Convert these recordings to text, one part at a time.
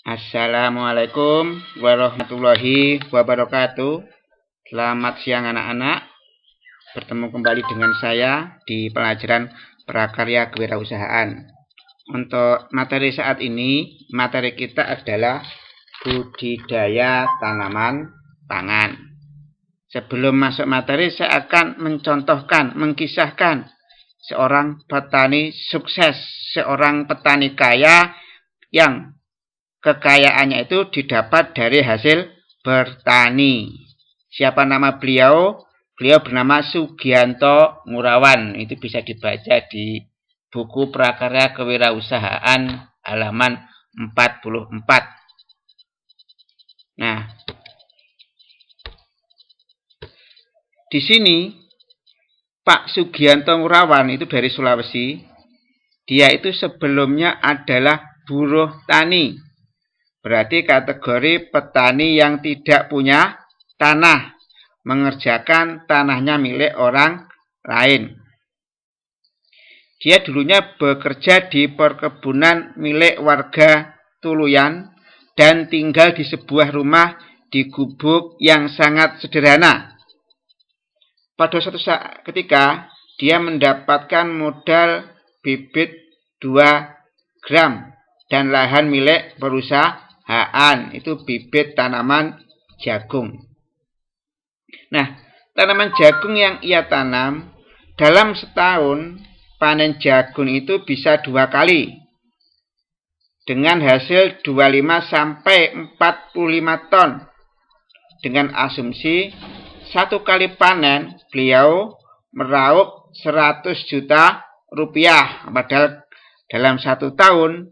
Assalamualaikum warahmatullahi wabarakatuh. Selamat siang anak-anak. Bertemu kembali dengan saya di pelajaran prakarya kewirausahaan. Untuk materi saat ini, materi kita adalah budidaya tanaman pangan. Sebelum masuk materi, saya akan mengkisahkan seorang petani sukses, seorang petani kaya yang kekayaannya itu didapat dari hasil bertani. Siapa nama beliau? Beliau bernama Sugianto Ngurawan. Itu bisa dibaca di buku Prakarya Kewirausahaan halaman 44. Nah, di sini Pak Sugianto Ngurawan itu dari Sulawesi. Dia itu sebelumnya adalah buruh tani. Berarti kategori petani yang tidak punya tanah, mengerjakan tanahnya milik orang lain. Dia dulunya bekerja di perkebunan milik warga Tuluyan dan tinggal di sebuah rumah di gubuk yang sangat sederhana. Pada suatu saat ketika dia mendapatkan modal bibit 2 gram dan lahan milik perusahaan, itu bibit tanaman jagung. Nah, tanaman jagung yang ia tanam dalam setahun panen jagung itu bisa 2 kali dengan hasil 25 sampai 45 ton. Dengan asumsi 1 kali panen beliau meraup 100 juta rupiah. Padahal dalam 1 tahun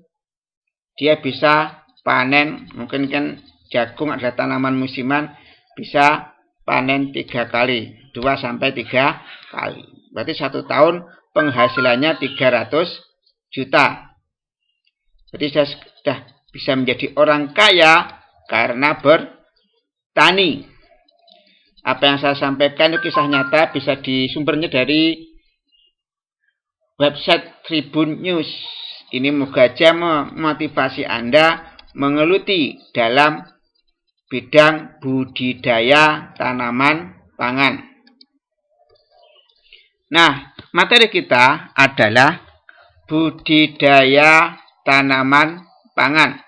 dia bisa panen, mungkin kan jagung adalah tanaman musiman, bisa panen 3 kali, 2 sampai 3 kali. Berarti 1 tahun penghasilannya 300 juta. Jadi sudah bisa menjadi orang kaya karena bertani. Apa yang saya sampaikan itu kisah nyata, bisa disumbernya dari website Tribun News. Ini moga aja memotivasi Anda menggeluti dalam bidang budidaya tanaman pangan. Nah, materi kita adalah budidaya tanaman pangan.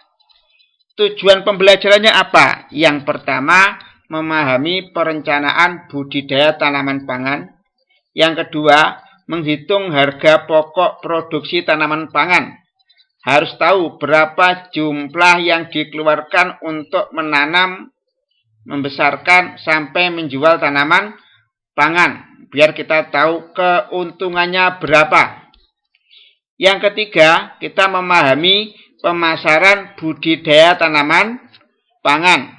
Tujuan pembelajarannya apa? Yang pertama, memahami perencanaan budidaya tanaman pangan. Yang kedua, menghitung harga pokok produksi tanaman pangan. Harus tahu berapa jumlah yang dikeluarkan untuk menanam, membesarkan, sampai menjual tanaman pangan. Biar kita tahu keuntungannya berapa. Yang ketiga, kita memahami pemasaran budidaya tanaman pangan.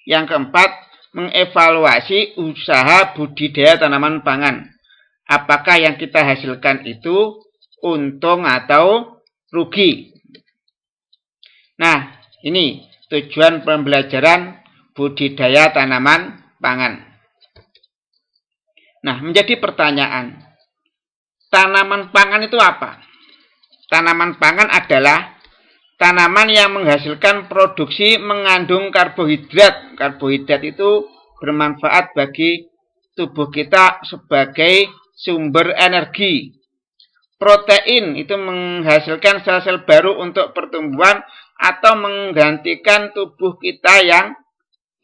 Yang keempat, mengevaluasi usaha budidaya tanaman pangan. Apakah yang kita hasilkan itu untung atau rugi. Nah, ini tujuan pembelajaran budidaya tanaman pangan. Nah, menjadi pertanyaan, tanaman pangan itu apa? Tanaman pangan adalah tanaman yang menghasilkan produksi mengandung karbohidrat. Karbohidrat itu bermanfaat bagi tubuh kita sebagai sumber energi. Protein itu menghasilkan sel-sel baru untuk pertumbuhan atau menggantikan tubuh kita yang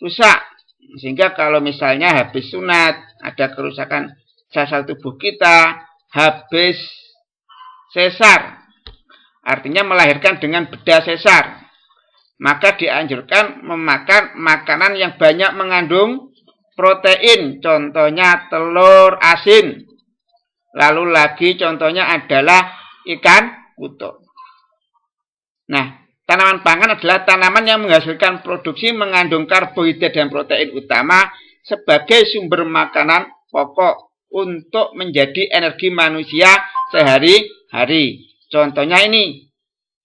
rusak. Sehingga kalau misalnya habis sunat, ada kerusakan sel-sel tubuh kita, habis sesar, artinya melahirkan dengan bedah sesar, maka dianjurkan memakan makanan yang banyak mengandung protein, contohnya telur asin. Lalu lagi contohnya adalah ikan kutuk. Nah, tanaman pangan adalah tanaman yang menghasilkan produksi mengandung karbohidrat dan protein utama sebagai sumber makanan pokok untuk menjadi energi manusia sehari-hari. Contohnya ini,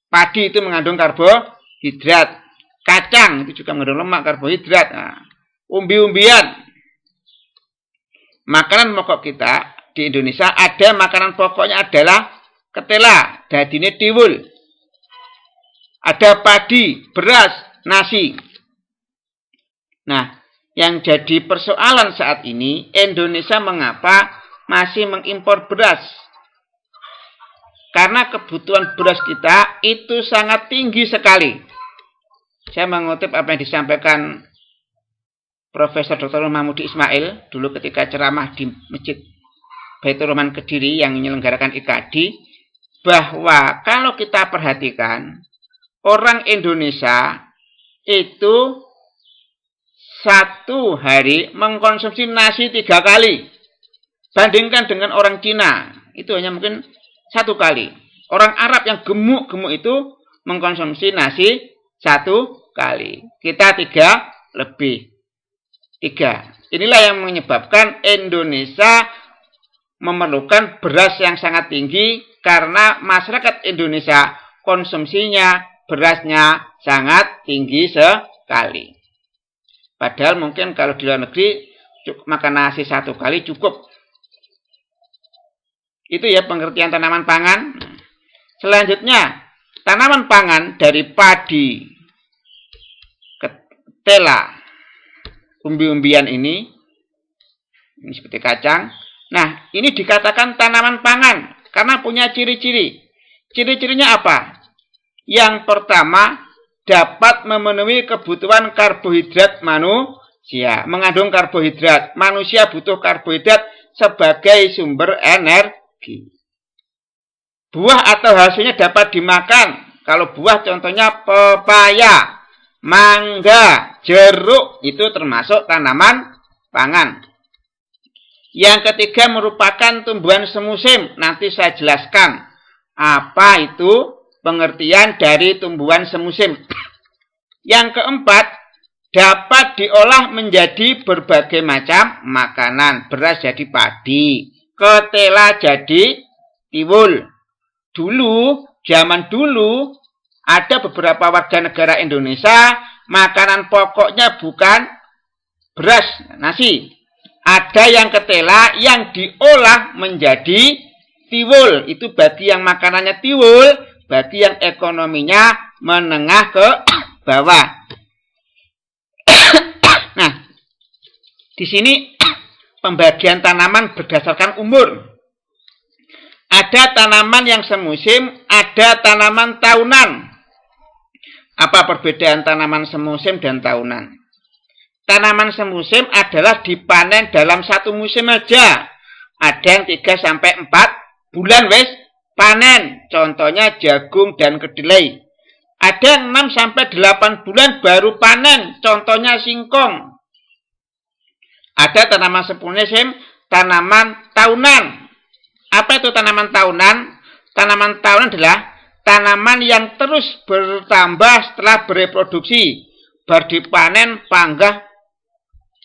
padi itu mengandung karbohidrat. Kacang itu juga mengandung lemak karbohidrat. Nah, umbi-umbian. Makanan pokok kita di Indonesia ada makanan pokoknya adalah ketela, dadine tiwul. ada padi, beras, nasi. Nah, yang jadi persoalan saat ini, Indonesia mengapa masih mengimpor beras? Karena kebutuhan beras kita itu sangat tinggi sekali. Saya mengutip apa yang disampaikan Profesor Dr. Mahmudi Ismail dulu ketika ceramah di Masjid Baitur Rahman Kediri yang menyelenggarakan IKADI, bahwa kalau kita perhatikan, orang Indonesia itu satu hari mengkonsumsi nasi 3 kali. Bandingkan dengan orang Cina, itu hanya mungkin 1 kali. Orang Arab yang gemuk-gemuk itu mengkonsumsi nasi 1 kali. Kita 3 lebih. 3. Inilah yang menyebabkan Indonesia memerlukan beras yang sangat tinggi karena masyarakat Indonesia konsumsinya berasnya sangat tinggi sekali. Padahal mungkin kalau di luar negeri makan nasi 1 kali cukup. Itu ya pengertian tanaman pangan. Selanjutnya, tanaman pangan dari padi, ketela, umbi-umbian ini seperti kacang. Nah, ini dikatakan tanaman pangan karena punya ciri-ciri. Ciri-cirinya apa? Yang pertama, dapat memenuhi kebutuhan karbohidrat manusia. Mengandung karbohidrat. Manusia butuh karbohidrat sebagai sumber energi. Buah atau hasilnya dapat dimakan. Kalau buah contohnya pepaya, mangga, jeruk, itu termasuk tanaman pangan. Yang ketiga merupakan tumbuhan semusim. Nanti saya jelaskan apa itu pengertian dari tumbuhan semusim. Yang keempat, dapat diolah menjadi berbagai macam makanan. Beras jadi padi, ketela jadi tiwul. Zaman dulu, ada beberapa warga negara Indonesia, makanan pokoknya bukan beras, nasi. Ada yang ketela yang diolah menjadi tiwul. Itu bagi yang makanannya tiwul, bagi yang ekonominya menengah ke bawah. Nah, di sini pembagian tanaman berdasarkan umur. Ada tanaman yang semusim, ada tanaman tahunan. Apa perbedaan tanaman semusim dan tahunan? Tanaman semusim adalah dipanen dalam 1 musim aja. Ada yang 3-4 bulan wes panen. Contohnya jagung dan kedelai. Ada yang 6-8 bulan baru panen. Contohnya singkong. Ada tanaman semusim, tanaman tahunan. Apa itu tanaman tahunan? Tanaman tahunan adalah tanaman yang terus bertambah setelah bereproduksi. Bar dipanen panggah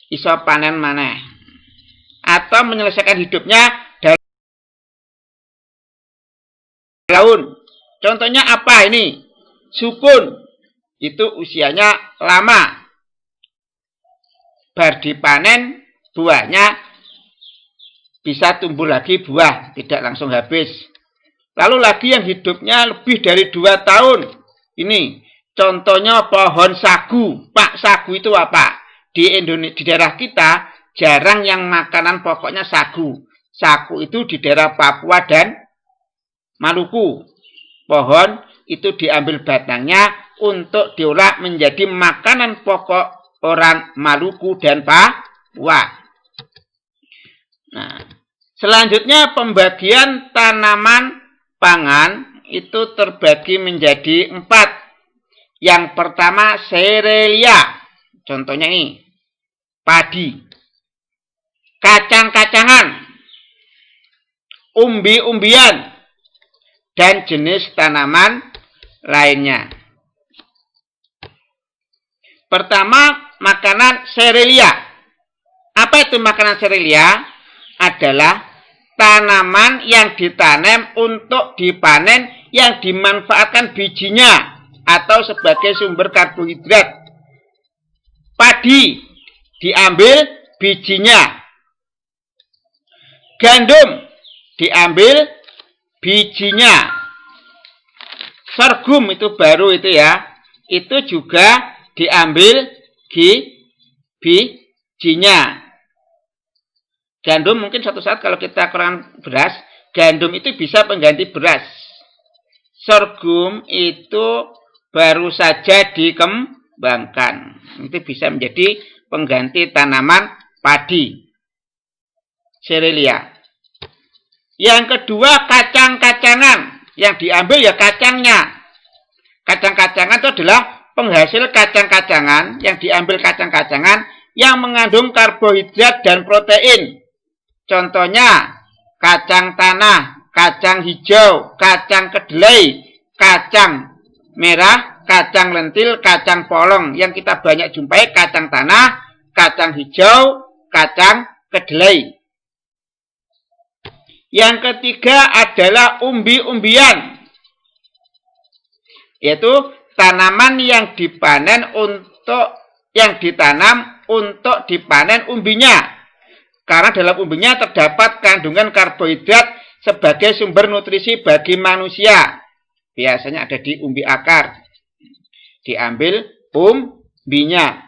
iso panen maneh. Atau menyelesaikan hidupnya dalam tahun. Contohnya apa ini? Sukun. Itu usianya lama. Bar dipanen buahnya bisa tumbuh lagi buah, tidak langsung habis. Lalu lagi yang hidupnya lebih dari 2 tahun. Ini contohnya pohon sagu. Pak, sagu itu apa? Di Indonesia, di daerah kita jarang yang makanan pokoknya sagu. Sagu itu di daerah Papua dan Maluku. Pohon itu diambil batangnya untuk diolah menjadi makanan pokok orang Maluku dan Papua. Nah, selanjutnya pembagian tanaman pangan itu terbagi menjadi 4. Yang pertama serealia. Contohnya ini, padi, kacang-kacangan, umbi-umbian, dan jenis tanaman lainnya. Pertama, makanan serealia. Apa itu makanan serealia? Adalah tanaman yang ditanam untuk dipanen yang dimanfaatkan bijinya atau sebagai sumber karbohidrat. Padi diambil bijinya. Gandum diambil bijinya. Sorghum itu baru itu ya. Itu juga diambil bijinya. Gandum mungkin suatu saat kalau kita kurang beras, gandum itu bisa pengganti beras. Sorghum itu baru saja dikembangkan. Itu bisa menjadi pengganti tanaman padi. Serelia. Yang kedua, kacang-kacangan. Yang diambil ya kacangnya. Kacang-kacangan itu adalah penghasil kacang-kacangan. Yang diambil kacang-kacangan yang mengandung karbohidrat dan protein. Contohnya, kacang tanah, kacang hijau, kacang kedelai, kacang merah, kacang lentil, kacang polong. Yang kita banyak jumpai kacang tanah, kacang hijau, kacang kedelai. Yang ketiga adalah umbi-umbian. Yaitu tanaman yang dipanen yang ditanam untuk dipanen umbinya. Karena dalam umbinya terdapat kandungan karbohidrat sebagai sumber nutrisi bagi manusia. Biasanya ada di umbi akar. Diambil umbinya.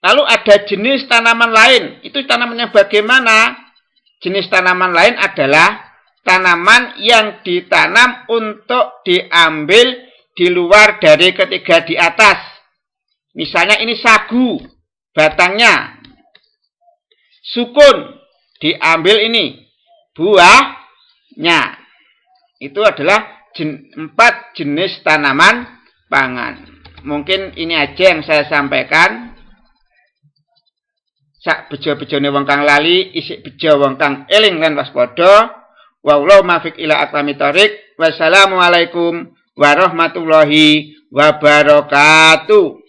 Lalu ada jenis tanaman lain. Itu tanamannya bagaimana? Jenis tanaman lain adalah tanaman yang ditanam untuk diambil di luar dari ketiga di atas. Misalnya ini sagu, batangnya. Sukun, diambil ini, buahnya. Itu adalah 4 jenis tanaman pangan. Mungkin ini aja yang saya sampaikan. Sak bejo-bejone wong kang lali, isik bejo wong kang eling lan waspada. Wallahu muwaffiq ila aqwamit thoriq. Wassalamualaikum warahmatullahi wabarakatuh.